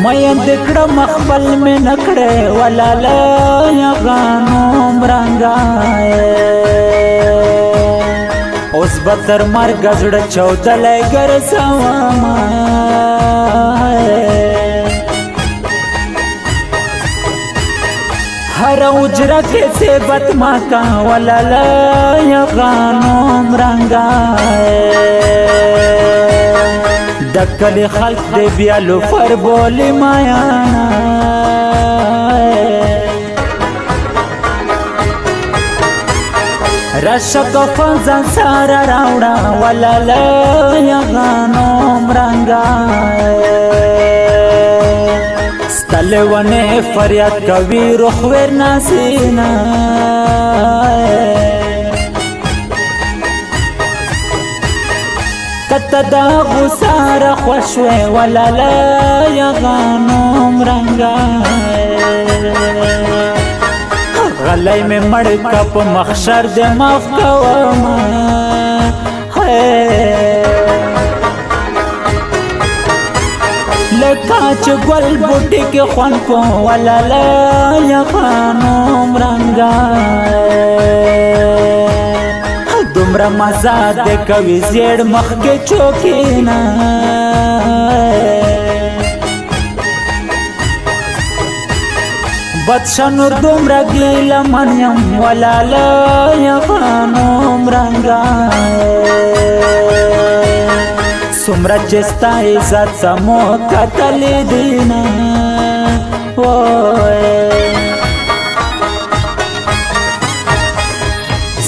مې دکړه مخبل مې نکړه ولاله یا غانو مرنګای اوس بتر مرګ زړه چودلې ګرځوم हर उजरा के सेबत माका वलाला या गानो रंगाए दक्कल खल्क दे बियालो फर बोली मायाना रशक फंजन सारा रावड़ा वलाला या गानो रंगाए तलवने फरियाद कवि रुखवेर नासीना कतदा गुसार खुशवे वलाला या गानो रंगाए गलाई में मड़का प मखशर दे माफ कवमा काच गोल बूटी के खन को वलाला या खानो रंगाए दुमरा मजा दे कवि जेड़ मख के चौकीना बदशनुर दुमरा गीला मनियम वलाला या खानो रंगाए सुमरा चेस्ता इज्जत समो कतल दीना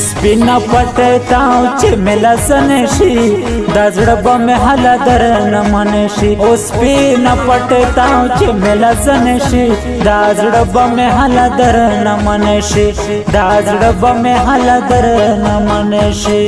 स्पिना पटताऊ चिमिला सनेशी दजड़ब में हला दर न मनेशी ओ स्पिना पटताऊ चिमिला सनेशी दजड़ब में हला दर न मनेशी दजड़ब में हला दर न मनेशी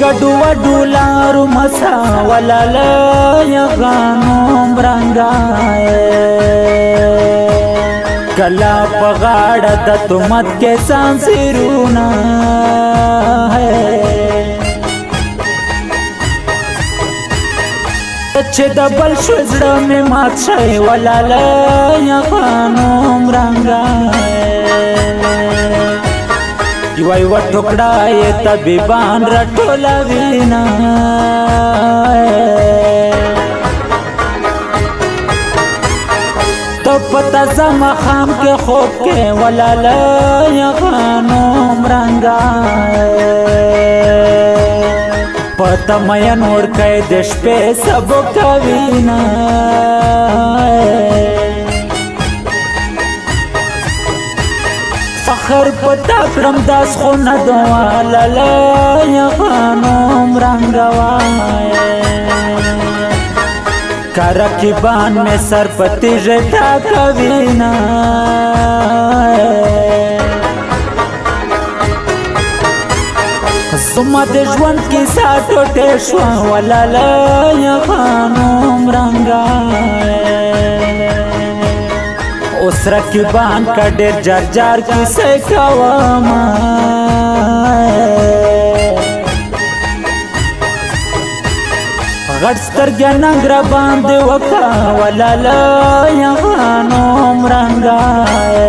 गडुआ डुलारू मसा वलाला या गानो रंगाए कला पगाड़ तुमत के सांसिरूना है अच्छे दबल शुजड़ा में माछे वलाला या गानो रंगाए वाई व टुकड़ा ये तबीबान रटोला वीना तो पता जमा खाम के खोप के वलाला या गानो रंगाए पता मयन और के देश पे सब कवीना फखर पता क्रम दास खो न दो वलाला या गानो रंगाए करकीबान में सरपति जेठा कवीना सुमत जवन की साटो टेशवा वलाला या गानो रंगाए उस रकीबान का डेर जार जार किसे कवामा गड़स्तर ज्ञानग्र बांध वका वलाला या गानो रंगाए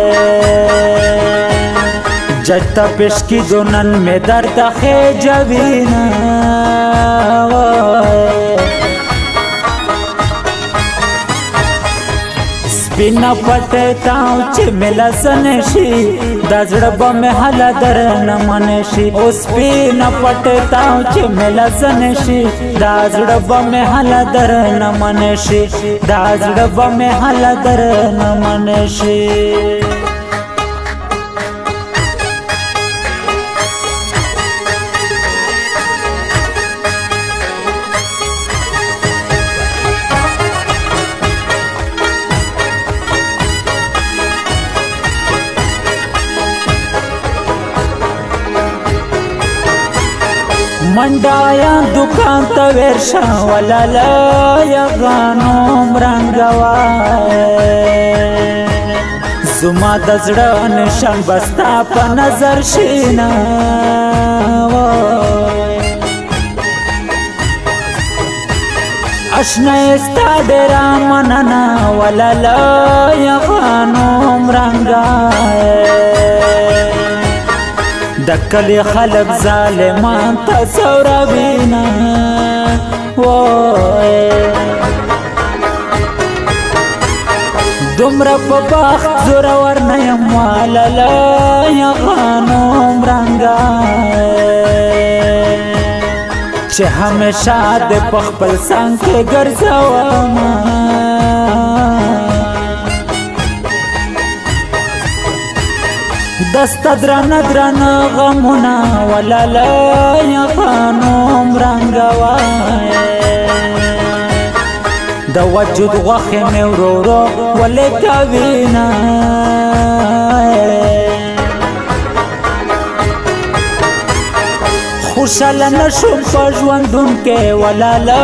जट्टा पेश की दोनन में दर्द खे जवीना बिना पटताऊ चिमिला सनेशी दजड़ब में हला दर न मनेशी उस बिना पटताऊ चिमिला सनेशी दजड़ब में हला दर न मनेशी दजड़ब में हला दर न मनेशी منډایا دکان ته ورشه ولاله یغانو مرنګوای زما د زړه نشان بستا په نظر شینا اشنا استا ډېره مننه ولاله یغانو مرنګوای د کلی خلک ظالمان تصوروینا دومره په بخت زورور نه یم والاله یغانو مرنګوای چې همیشه د په خپل څنګ کې ګرځومه دستا درانه درانه غمونه ولاله یغانو مرنګوای د وجود غوښې مې ورو ورو ولې کوینه خوشاله نشم په ژوندون کې ولاله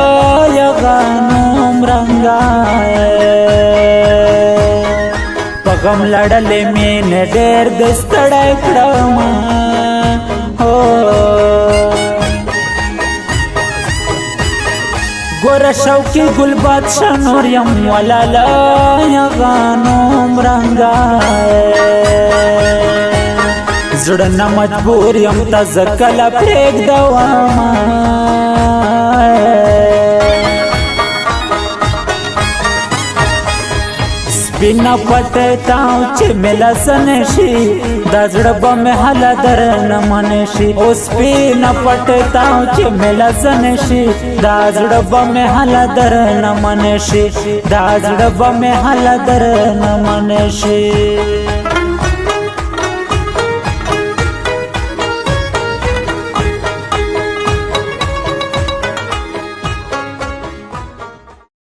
یغانو مرنګوای غم لړلې مینه ډېر د ستړی کړم ګوره شوقي ګل بادشاه نور یم ولاله یغانو مرنګوای زړه نه مجبور یم ته زه کله پرېږدومه سپینا پټتاو چې ملا سنشي دا زړه به مې حاله درنه منشي او سپینا پټتاو چې ملا سنشي دا زړه به مې حاله درنه منشي دا زړه به مې حاله درنه منشي